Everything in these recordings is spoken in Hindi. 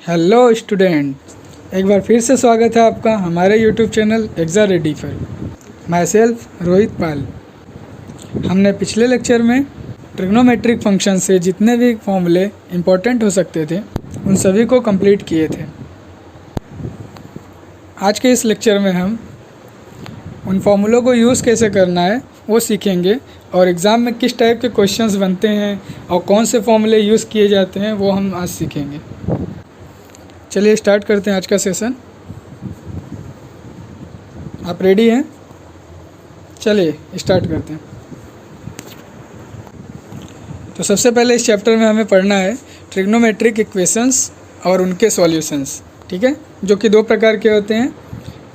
हेलो स्टूडेंट, एक बार फिर से स्वागत है आपका हमारे YouTube channel exam ready for myself Rohit Pal. हमने पिछले लेक्चर में ट्रिग्नोमेट्रिक फंक्शन से जितने भी फॉर्मूले इम्पोर्टेंट हो सकते थे उन सभी को कंप्लीट किए थे। आज के इस लेक्चर में हम उन फॉर्मूलों को यूज़ कैसे करना है वो सीखेंगे और एग्ज़ाम में किस टाइप के क्वेश्चंस बनते हैं और कौन से फॉर्मूले यूज़ किए जाते हैं वो हम आज सीखेंगे। चलिए स्टार्ट करते हैं आज का सेशन। आप रेडी हैं? चलिए स्टार्ट करते हैं। तो सबसे पहले इस चैप्टर में हमें पढ़ना है ट्रिग्नोमेट्रिक इक्वेशंस और उनके सॉल्यूशंस, ठीक है, जो कि दो प्रकार के होते हैं,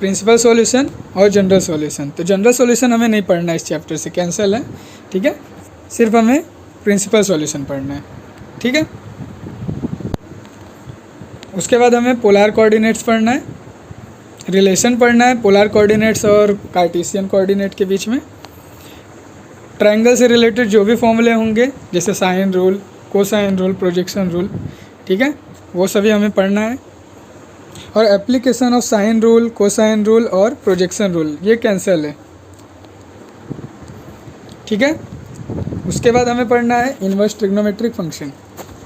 प्रिंसिपल सॉल्यूशन और जनरल सॉल्यूशन। तो जनरल सॉल्यूशन हमें नहीं पढ़ना है, इस चैप्टर से कैंसिल है, ठीक है, सिर्फ हमें प्रिंसिपल सॉल्यूशन पढ़ना है, ठीक है। उसके बाद हमें पोलर कोऑर्डिनेट्स पढ़ना है, रिलेशन पढ़ना है पोलर कोऑर्डिनेट्स और कार्टेशियन कोऑर्डिनेट के बीच में, ट्रायंगल से रिलेटेड जो भी फॉर्मूले होंगे जैसे sine rule, cosine rule, projection rule, ठीक है, वो सभी हमें पढ़ना है। और application of sine rule, cosine rule और प्रोजेक्शन रूल ये कैंसिल है, ठीक है। उसके बाद हमें पढ़ना है इन्वर्स ट्रिग्नोमेट्रिक फंक्शन,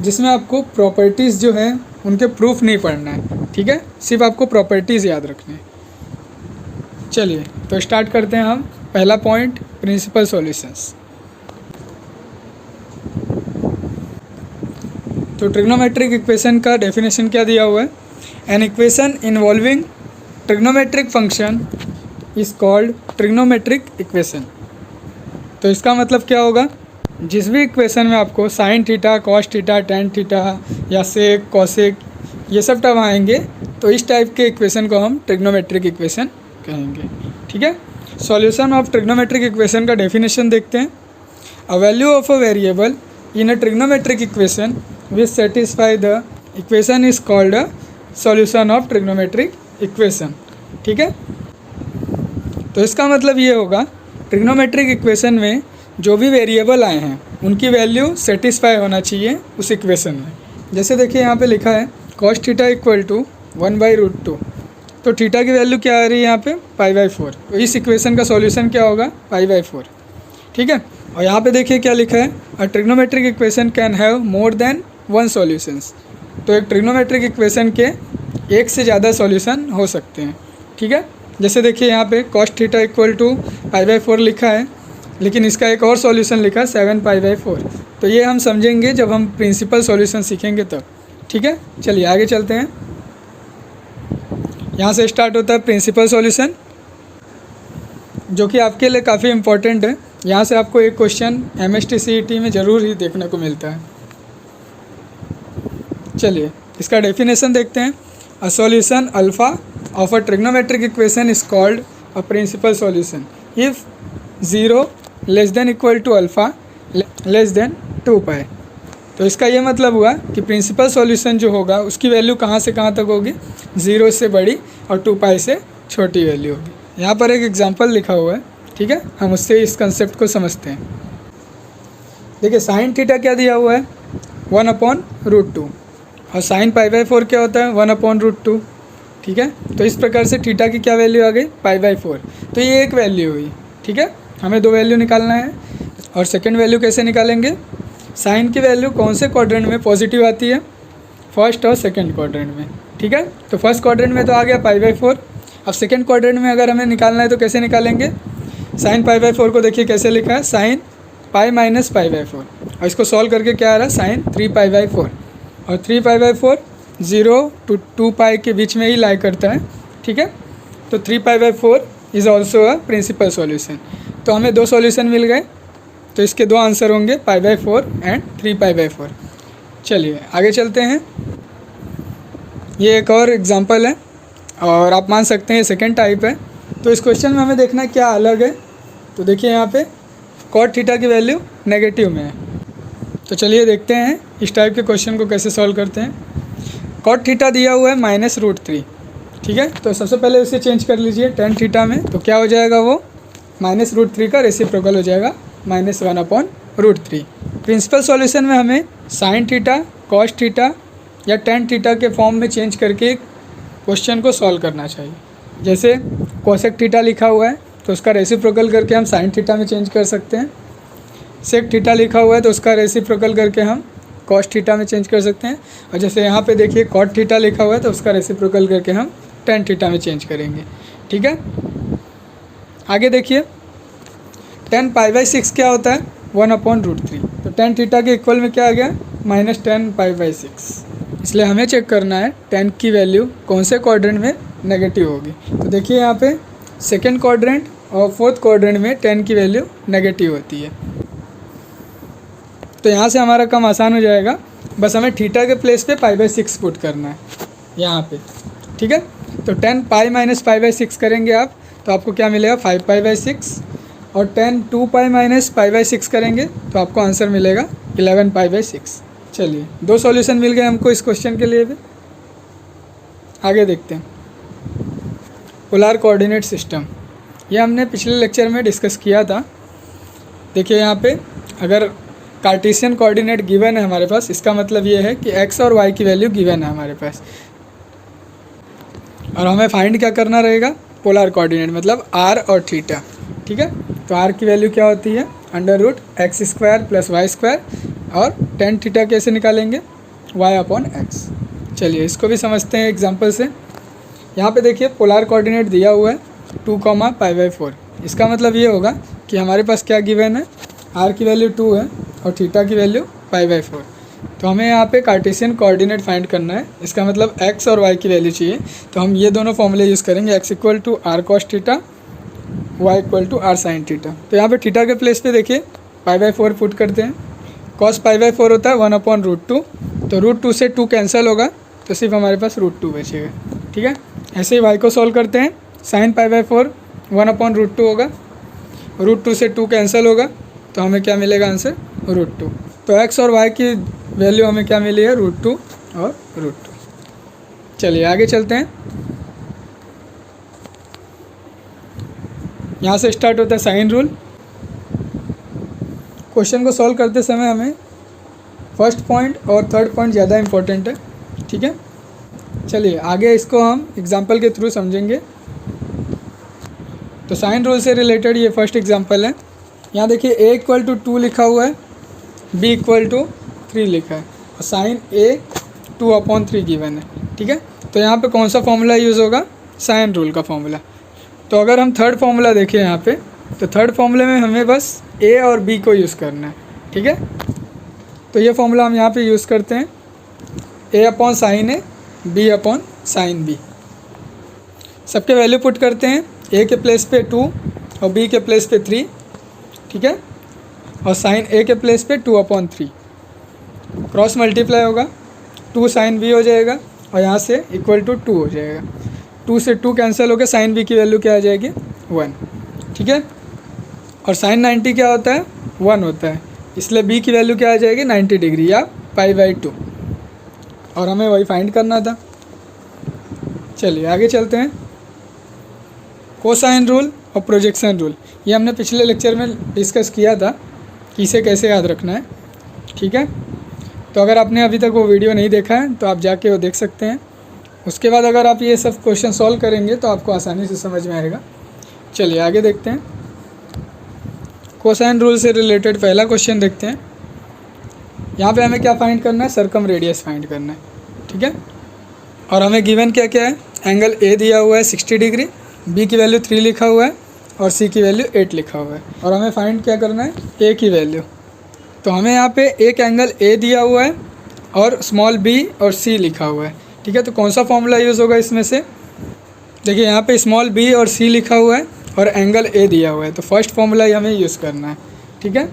जिसमें आपको प्रॉपर्टीज़ जो है उनके प्रूफ नहीं पढ़ना है, ठीक है, सिर्फ आपको प्रॉपर्टीज़ याद रखनी है। चलिए तो स्टार्ट करते हैं हम। पहला पॉइंट, प्रिंसिपल सॉल्यूशंस। तो ट्रिग्नोमेट्रिक इक्वेशन का डेफिनेशन क्या दिया हुआ है? An equation involving trigonometric function is called trigonometric equation. तो इसका मतलब क्या होगा? जिस भी इक्वेशन में आपको sine theta, cos theta, tan theta या सेक, कॉसेक ये सब टर्म आएंगे तो इस टाइप के इक्वेशन को हम ट्रिग्नोमेट्रिक इक्वेशन कहेंगे, ठीक है। सॉल्यूशन ऑफ ट्रिग्नोमेट्रिक इक्वेशन का डेफिनेशन देखते हैं। A value of a variable in a trigonometric equation which satisfy the equation is called a solution of trigonometric equation, ठीक है। तो इसका मतलब ये होगा, ट्रिग्नोमेट्रिक इक्वेशन में जो भी वेरिएबल आए हैं उनकी वैल्यू सेटिस्फाई होना चाहिए उस इक्वेशन में। जैसे देखिए यहाँ पे लिखा है कॉस थीटा इक्वल टू 1/√2, तो थीटा की वैल्यू क्या आ रही है यहाँ पे? π/4। तो इस इक्वेशन का सॉल्यूशन क्या होगा? π/4, ठीक है। और यहाँ पे देखिए क्या लिखा है, a trigonometric equation can have more than one solutions. तो एक ट्रिग्नोमेट्रिक इक्वेशन के एक से ज़्यादा सॉल्यूशन हो सकते हैं, ठीक है। जैसे देखिए यहाँ पे कॉस थीटा इक्वल टू π/4 लिखा है, लेकिन इसका एक और सॉल्यूशन लिखा है 7π/4। तो ये हम समझेंगे जब हम प्रिंसिपल सॉल्यूशन सीखेंगे तब, ठीक है। चलिए आगे चलते हैं। यहाँ से स्टार्ट होता है प्रिंसिपल सॉल्यूशन, जो कि आपके लिए काफ़ी इम्पोर्टेंट है। यहाँ से आपको एक क्वेश्चन MST/CET में ज़रूर ही देखने को मिलता है। चलिए इसका डेफिनेशन देखते हैं। A solution alpha of a trigonometric equation is called a principal solution if 0 < alpha <2π। तो इसका ये मतलब हुआ कि प्रिंसिपल सॉल्यूशन जो होगा उसकी वैल्यू कहाँ से कहाँ तक होगी? 0 से बड़ी और 2π से छोटी वैल्यू होगी। यहाँ पर एक एग्जांपल लिखा हुआ है, ठीक है, हम उससे इस कंसेप्ट को समझते हैं। देखिए साइन थीटा क्या दिया हुआ है? 1/√2 और साइन π/4 क्या होता है? 1/√2, ठीक है। तो इस प्रकार से थीटा की क्या वैल्यू आ गई? π/4। तो ये एक वैल्यू हुई, ठीक है। हमें दो वैल्यू निकालना है और सेकेंड वैल्यू कैसे निकालेंगे? साइन की वैल्यू कौन से क्वाड्रेंट में पॉजिटिव आती है? फर्स्ट और सेकंड क्वाड्रेंट में, ठीक है। तो फर्स्ट क्वाड्रेंट में तो आ गया π/4। अब सेकंड क्वाड्रेंट में अगर हमें निकालना है तो कैसे निकालेंगे? साइन π/4 को देखिए कैसे लिखा है, साइन π - π/4, और इसको सॉल्व करके क्या आ रहा है? साइन 3π/4। और 3π/4 0 to 2π के बीच में ही लाई करता है, ठीक है। तो 3π/4 is also a principal solution. तो हमें दो सॉल्यूशन मिल गए, तो इसके दो आंसर होंगे π/4 एंड 3π/4। चलिए आगे चलते हैं। ये एक और एग्जांपल है और आप मान सकते हैं ये सेकंड टाइप है। तो इस क्वेश्चन में हमें देखना क्या अलग है। तो देखिए यहाँ पे कॉट थीटा की वैल्यू नेगेटिव में है। तो चलिए देखते हैं इस टाइप के क्वेश्चन को कैसे सॉल्व करते हैं। कॉट थीटा दिया हुआ है -√3, ठीक है। तो सबसे पहले उसे चेंज कर लीजिए टेन थीटा में, तो क्या हो जाएगा? वो -√3 का रेसिप्रोकल हो जाएगा -1/√3। प्रिंसिपल सॉल्यूशन में हमें साइन थीटा, कॉस थीटा या टेन थीटा के फॉर्म में चेंज करके क्वेश्चन को सॉल्व करना चाहिए। जैसे कोसेक थीटा लिखा हुआ है तो उसका रेसिप्रोकल करके हम साइन थीटा में चेंज कर सकते हैं। सेक थीटा लिखा हुआ है तो उसका रेसिप्रोकल करके हम कॉस थीटा में चेंज कर सकते हैं। और जैसे यहाँ पे देखिए कॉट थीटा लिखा हुआ है तो उसका रेसिप्रोकल करके हम टेन थीटा में चेंज करेंगे। ठीक है, आगे देखिए 10π/6 क्या होता है 1/√3। तो टेन थीटा के इक्वल में क्या आ गया -10π/6। इसलिए हमें चेक करना है 10 की वैल्यू कौन से क्वाड्रेंट में नेगेटिव होगी। तो देखिए यहाँ पे सेकेंड क्वाड्रेंट और फोर्थ क्वाड्रेंट में 10 की वैल्यू नेगेटिव होती है। तो यहाँ से हमारा काम आसान हो जाएगा, बस हमें थीटा के प्लेस पे π/6 पुट करना है यहाँ पे। ठीक है, तो 10π - π/6 करेंगे आप तो आपको क्या मिलेगा 5π/6, और 10 2π - π/6 करेंगे तो आपको आंसर मिलेगा 11π/6। चलिए 2 सॉल्यूशन मिल गए हमको इस क्वेश्चन के लिए भी। आगे देखते हैं पोलर कोऑर्डिनेट सिस्टम, ये हमने पिछले लेक्चर में डिस्कस किया था। देखिए यहाँ पे अगर कार्टेशियन कोऑर्डिनेट गिवन है हमारे पास, इसका मतलब ये है कि x और y की वैल्यू गिवन है हमारे पास, और हमें फाइंड क्या करना रहेगा पोलर कोऑर्डिनेट मतलब r और थीटा। ठीक है, तो r की वैल्यू क्या होती है √x² + y², और tan थीटा कैसे निकालेंगे y/x। चलिए इसको भी समझते हैं एग्जांपल से। यहाँ पे देखिए पोलर कोऑर्डिनेट दिया हुआ है 2, π/4। इसका मतलब ये होगा कि हमारे पास क्या गिवन है r की वैल्यू 2 है और थीटा की वैल्यू π/4। तो हमें यहाँ पे कार्टेशियन कोऑर्डिनेट फाइंड करना है, इसका मतलब x और y की वैल्यू चाहिए। तो हम ये दोनों फॉर्मूले यूज़ करेंगे, x = r cos theta, y = r sin theta. तो यहाँ पे थीटा के प्लेस पे देखिए π/4 पुट करते हैं। cos π/4 होता है 1/√2, तो √2 से 2 कैंसिल होगा तो सिर्फ हमारे पास √2 बचेगा। ठीक है, ऐसे ही y को सॉल्व करते हैं। sin π/4 1/√2 होगा, √2 से 2 कैंसिल होगा तो हमें क्या मिलेगा आंसर √2। तो x और y की वैल्यू हमें क्या मिली है √2 और √2। चलिए आगे चलते हैं। यहाँ से स्टार्ट होता है साइन रूल। क्वेश्चन को सॉल्व करते समय हमें फर्स्ट पॉइंट और थर्ड पॉइंट ज़्यादा इम्पोर्टेंट है। ठीक है, चलिए आगे इसको हम एग्जांपल के थ्रू समझेंगे। तो साइन रूल से रिलेटेड ये फर्स्ट एग्जांपल है। यहाँ देखिए a = 2 लिखा हुआ है, b = 3 लिखा है, और साइन a 2/3 गिवन है। ठीक है, तो यहाँ पे कौन सा फॉर्मूला यूज़ होगा साइन रूल का फॉर्मूला। तो अगर हम थर्ड फॉर्मूला देखें यहाँ पे, तो थर्ड फॉर्मूले में हमें बस a और b को यूज़ करना है। ठीक है, तो ये फॉर्मूला हम यहाँ पे यूज़ करते हैं a/sin a, b/sin b। सबके वैल्यू पुट करते हैं, a के प्लेस पे 2 और b के प्लेस पे 3। ठीक है, और साइन a के प्लेस पे 2/3, क्रॉस मल्टीप्लाई होगा 2 sin b हो जाएगा, और यहाँ से = 2 हो जाएगा। 2 से 2 कैंसिल होकर साइन b की वैल्यू क्या आ जाएगी 1। ठीक है, और साइन 90 क्या होता है 1 होता है, इसलिए b की वैल्यू क्या आ जाएगी 90 डिग्री या π/2, और हमें वही फाइंड करना था। चलिए आगे चलते हैं। कोसाइन रूल और प्रोजेक्शन रूल, ये हमने पिछले लेक्चर में डिस्कस किया था कि इसे कैसे याद रखना है। ठीक है, तो अगर आपने अभी तक वो वीडियो नहीं देखा है तो आप जाके वो देख सकते हैं। उसके बाद अगर आप ये सब क्वेश्चन सॉल्व करेंगे तो आपको आसानी से समझ में आएगा। चलिए आगे देखते हैं। कोसाइन रूल से रिलेटेड पहला क्वेश्चन देखते हैं। यहाँ पे हमें क्या फाइंड करना है सर्कम रेडियस फाइंड करना है। ठीक है, और हमें गिवन क्या क्या है एंगल ए दिया हुआ है 60 डिग्री, बी की वैल्यू 3 लिखा हुआ है और सी की वैल्यू 8 लिखा हुआ है, और हमें फाइंड क्या करना है ए की वैल्यू। तो हमें यहाँ पे एक एंगल ए दिया हुआ है और स्मॉल बी और सी लिखा हुआ है। ठीक है, तो कौन सा फॉर्मूला यूज़ होगा इसमें से। देखिए यहाँ पे स्मॉल बी और सी लिखा हुआ है और एंगल ए दिया हुआ है, तो फर्स्ट फॉर्मूला ही हमें यूज़ करना है। ठीक है,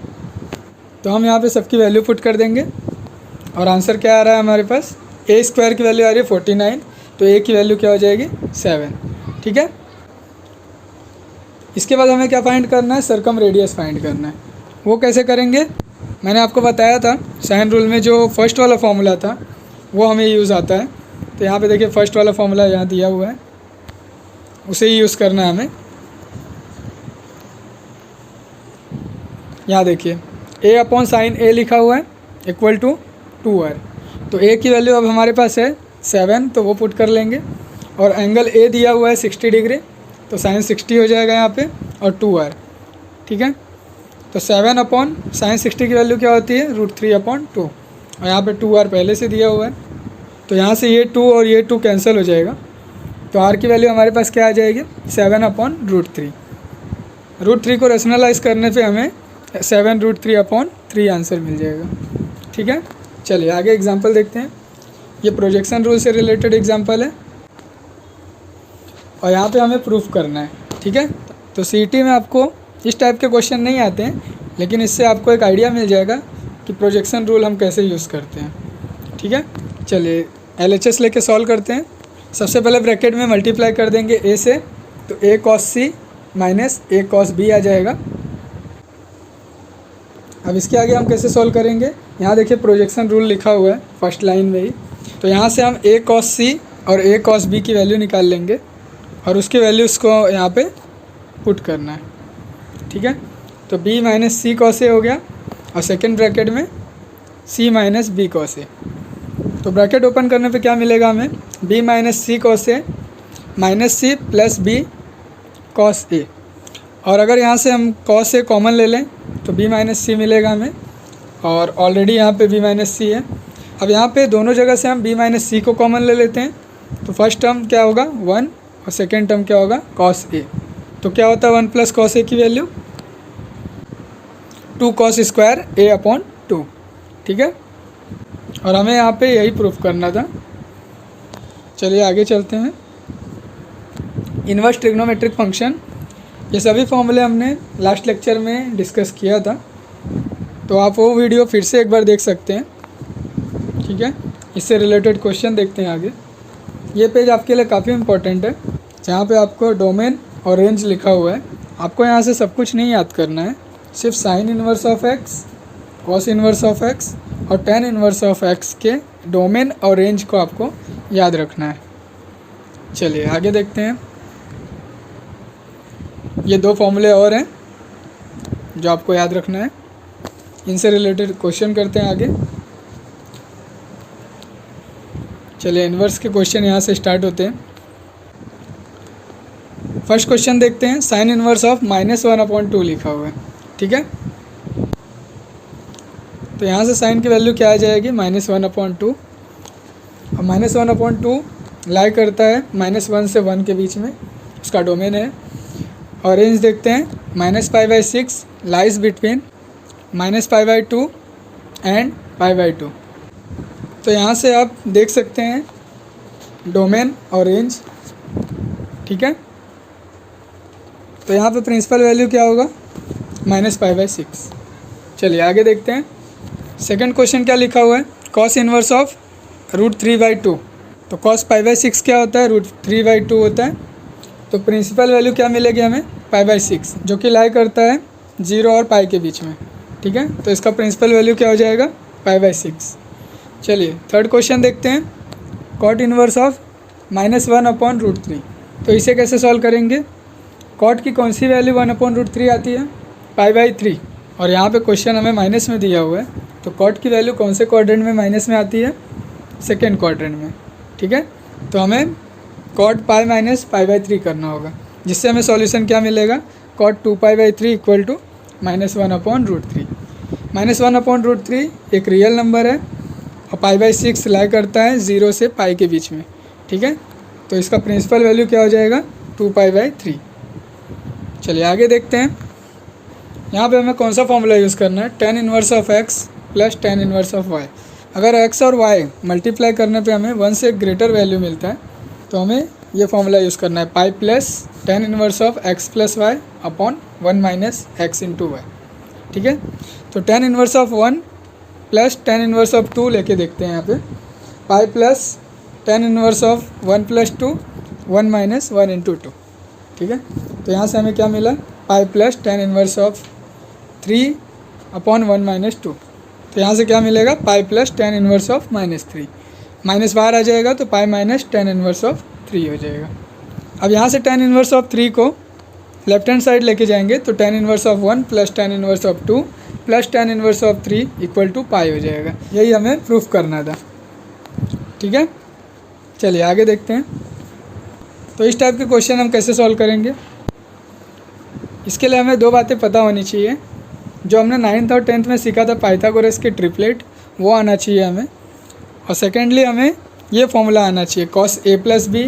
तो हम यहाँ पे सबकी वैल्यू पुट कर देंगे, और आंसर क्या आ रहा है हमारे पास a² की वैल्यू आ रही है 49, तो a की वैल्यू क्या हो जाएगी 7। ठीक है, इसके बाद हमें क्या फाइंड करना है सर्कम रेडियस फाइंड करना है। वो कैसे करेंगे मैंने आपको बताया था साइन रूल में जो फर्स्ट वाला फॉर्मूला था वो हमें यूज़ आता है। तो यहाँ पे देखिए फर्स्ट वाला फॉर्मूला यहाँ दिया हुआ है, उसे ही यूज़ करना है हमें। यहाँ देखिए a/sin a लिखा हुआ है = 2r, तो ए की वैल्यू अब हमारे पास है 7, तो वो पुट कर लेंगे। और एंगल ए दिया हुआ है 60 डिग्री, तो साइन 60 हो जाएगा यहाँ पे, और 2r। ठीक है, तो 7 अपॉन साइन 60 की वैल्यू क्या होती है, √3/2, और यहाँ पे 2r पहले से दिया हुआ है, तो यहाँ से ये 2 और ये 2 कैंसिल हो जाएगा। तो r की वैल्यू हमारे पास क्या आ जाएगी, 7/√3। √3 को रेशनलाइज करने पे हमें 7√3/3 आंसर मिल जाएगा। ठीक है, चलिए आगे एग्जांपल देखते हैं। ये प्रोजेक्शन रूल से रिलेटेड एग्जांपल है, और यहाँ पे हमें प्रूफ करना है। ठीक है, तो सीईटी में आपको इस टाइप के क्वेश्चन नहीं आते हैं, लेकिन इससे आपको एक आइडिया मिल जाएगा कि प्रोजेक्शन रूल हम कैसे यूज़ करते हैं। ठीक है, चलिए LHS लेके सॉल्व करते हैं। सबसे पहले ब्रैकेट में मल्टीप्लाई कर देंगे a से, तो a cos c minus a cos b आ जाएगा। अब इसके आगे हम कैसे सॉल्व करेंगे, यहाँ देखिए प्रोजेक्शन रूल लिखा हुआ है फर्स्ट लाइन में ही, तो यहाँ से हम a cos c और a cos b की वैल्यू निकाल लेंगे, और उसकी वैल्यूज़ को यहाँ पे पुट करना है। ठीक है, तो b minus C cos a हो गया, और सेकेंड ब्रैकेट में c minus b cos a। तो ब्रैकेट ओपन करने पे क्या मिलेगा हमें, b minus C cos a minus c plus b cos a। और अगर यहाँ से हम cos a कॉमन ले लें तो b माइनस सी मिलेगा हमें, और ऑलरेडी यहाँ पे b माइनस सी है। अब यहाँ पे दोनों जगह से हम b माइनस सी को कॉमन ले लेते हैं, तो फर्स्ट टर्म क्या होगा 1, और सेकेंड टर्म क्या होगा cos a। तो क्या होता है 1 प्लस cos a की वैल्यू 2 cos स्क्वायर a/2। ठीक है, और हमें यहाँ पे यही प्रूफ करना था। चलिए आगे चलते हैं। इन्वर्स ट्रिग्नोमेट्रिक फंक्शन, ये सभी फॉर्मूले हमने लास्ट लेक्चर में डिस्कस किया था, तो आप वो वीडियो फिर से एक बार देख सकते हैं। ठीक है, इससे रिलेटेड क्वेश्चन देखते हैं आगे। ये पेज आपके लिए काफ़ी इंपॉर्टेंट है, जहाँ पे आपको डोमेन और रेंज लिखा हुआ है। आपको यहाँ से सब कुछ नहीं याद करना है, सिर्फ sign inverse of x, cos inverse of x और टेन इन्वर्स ऑफ एक्स के डोमेन और रेंज को आपको याद रखना है। चलिए आगे देखते हैं। ये 2 फॉर्मूले और हैं जो आपको याद रखना है, इनसे रिलेटेड क्वेश्चन करते हैं आगे। चलिए इन्वर्स के क्वेश्चन यहाँ से स्टार्ट होते हैं। फर्स्ट क्वेश्चन देखते हैं, साइन इन्वर्स ऑफ -1/2 लिखा हुआ है। ठीक है, तो यहाँ से साइन की वैल्यू क्या आ जाएगी, -1/2, और -1/2 लाई करता है -1 से 1 के बीच में, उसका डोमेन है। और रेंज देखते हैं, -π/6 लाइज बिटवीन -π/2 एंड π/2। तो यहाँ से आप देख सकते हैं डोमेन और रेंज। ठीक है, तो यहाँ पे प्रिंसिपल वैल्यू क्या होगा, -π/6। चलिए आगे देखते हैं। सेकंड क्वेश्चन क्या लिखा हुआ है, कॉस इन्वर्स ऑफ √3/2। तो कॉस π/6 क्या होता है, √3/2 होता है। तो प्रिंसिपल वैल्यू क्या मिलेगी हमें, π/6, जो कि लाई करता है 0 और π के बीच में। ठीक है, तो इसका प्रिंसिपल वैल्यू क्या हो जाएगा, π/6। चलिए थर्ड क्वेश्चन देखते हैं, कॉट इन्वर्स ऑफ -1/√3। तो इसे कैसे सॉल्व करेंगे, कॉट की कौन सी वैल्यू 1/√3 आती है, π/3, और यहाँ पे क्वेश्चन हमें माइनस में दिया हुआ है, तो कॉट की वैल्यू कौन से क्वाड्रेंट में माइनस में आती है, सेकेंड क्वाड्रेंट में। ठीक है, तो हमें कॉट π माइनस π/3 करना होगा, जिससे हमें सॉल्यूशन क्या मिलेगा, कॉट 2π/3 इक्वल टू -1/√3। -1/√3 एक रियल नंबर है, और π/6 लाई करता है 0 से π के बीच में। ठीक है, तो इसका प्रिंसिपल वैल्यू क्या हो जाएगा, 2π/3। चलिए आगे देखते हैं। यहाँ पे हमें कौन सा फॉर्मूला यूज़ करना है, tan inverse of x plus tan inverse of y। अगर x और y मल्टीप्लाई करने पे हमें 1 से ग्रेटर वैल्यू मिलता है, तो हमें ये फॉर्मूला यूज़ करना है, pi plus tan inverse of x plus y upon 1 minus x into Y. ठीक है, तो tan inverse of 1 plus tan inverse of 2 लेके देखते हैं यहाँ पे, pi plus tan inverse of 1 plus 2 1 minus 1 into 2। ठीक है, तो यहाँ से हमें क्या मिला, pi plus tan inverse of 3 upon 1 minus 2। तो यहाँ से क्या मिलेगा, पाई plus tan inverse of -3, minus बाहर आ जाएगा तो pi minus tan inverse of 3 हो जाएगा। अब यहाँ से tan इन्वर्स ऑफ 3 को लेफ्ट हैंड साइड लेके जाएंगे, तो tan inverse of 1 plus tan inverse of 2 plus tan inverse of 3 equal to pi हो जाएगा। यही हमें प्रूफ करना था। ठीक है, चलिए आगे देखते हैं। तो इस टाइप के क्वेश्चन हम कैसे सॉल्व करेंगे, इसके लिए हमें दो बातें पता होनी चाहिए। जो हमने 9th और 10th में सीखा था पाइथागोरस के ट्रिपलेट, वो आना चाहिए हमें। और सेकेंडली हमें ये फॉर्मूला आना चाहिए cos a plus B,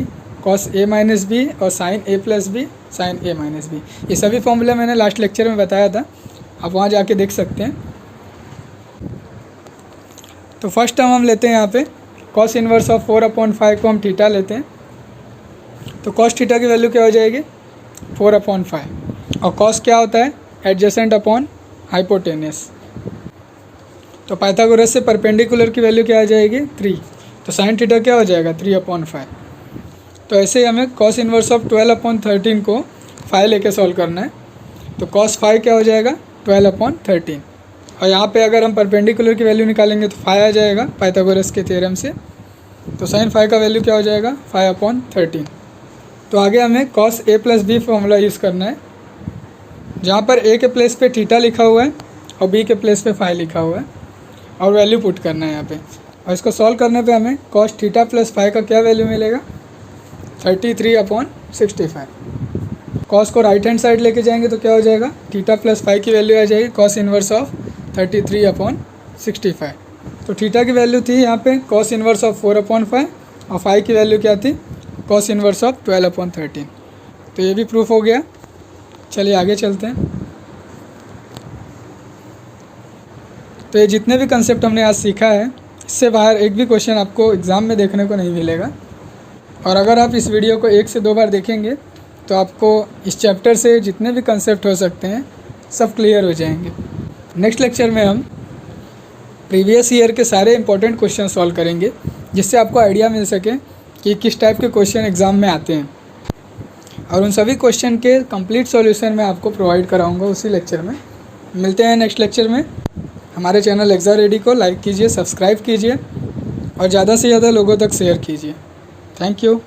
cos a minus B और sin a plus B, sin a minus B. ये सभी फॉर्मूला मैंने लास्ट लेक्चर में बताया था, आप वहाँ जाके देख सकते हैं। तो फर्स्ट टर्म हम लेते हैं यहाँ पे cos इनवर्स ऑफ 4/5 को हम थीटा लेते हैं। तो cos थीटा की वैल्यू क्या हो जाएगी 4/5, और cos क्या होता है एडजेसेंट अपॉन हाइपोटेनस। तो पाइथागोरस से परपेंडिकुलर की वैल्यू क्या आ जाएगी 3, तो sin थीटा क्या हो जाएगा 3/5। तो ऐसे ही हमें cos इनवर्स ऑफ 12/13 को 5 लेके सॉल्व करना है। तो cos 5 क्या हो जाएगा 12/13, और यहाँ पे अगर हम परपेंडिकुलर की वैल्यू निकालेंगे तो 5 आ जाएगा पाइथागोरस के थ्योरम से। तो sin 5 का वैल्यू क्या हो जाएगा 5/13। तो आगे हमें cos a plus B formula use करना है, जहाँ पर a के प्लेस पे थीटा लिखा हुआ है और b के प्लेस पे 5 लिखा हुआ है, और वैल्यू पुट करना है यहाँ पे। और इसको सॉल्व करने पे हमें cos थीटा प्लस 5 का क्या वैल्यू मिलेगा 33/65। cos को राइट हैंड साइड लेके जाएंगे तो क्या हो जाएगा थीटा प्लस 5 की वैल्यू आ जाएगी cos इनवर्स ऑफ 33/65। तो थीटा की वैल्यू थी यहाँ पे cos इनवर्स ऑफ 4/5 और 5 की वैल्यू क्या थी cos इनवर्स ऑफ 12/13। तो ये भी प्रूफ हो गया। चलिए आगे चलते हैं। तो ये जितने भी कंसेप्ट हमने आज सीखा है, इससे बाहर एक भी क्वेश्चन आपको एग्ज़ाम में देखने को नहीं मिलेगा। और अगर आप इस वीडियो को 1 से 2 बार देखेंगे तो आपको इस चैप्टर से जितने भी कंसेप्ट हो सकते हैं सब क्लियर हो जाएंगे। नेक्स्ट लेक्चर में हम प्रीवियस ईयर के सारे इंपॉर्टेंट क्वेश्चन सॉल्व करेंगे, जिससे आपको आइडिया मिल सके कि किस टाइप के क्वेश्चन एग्ज़ाम में आते हैं। और उन सभी क्वेश्चन के कंप्लीट सॉल्यूशन मैं आपको प्रोवाइड कराऊंगा उसी लेक्चर में। मिलते हैं नेक्स्ट लेक्चर में। हमारे चैनल एग्ज़ाम रेडी को लाइक कीजिए, सब्सक्राइब कीजिए और ज़्यादा से ज़्यादा लोगों तक शेयर कीजिए। Thank you.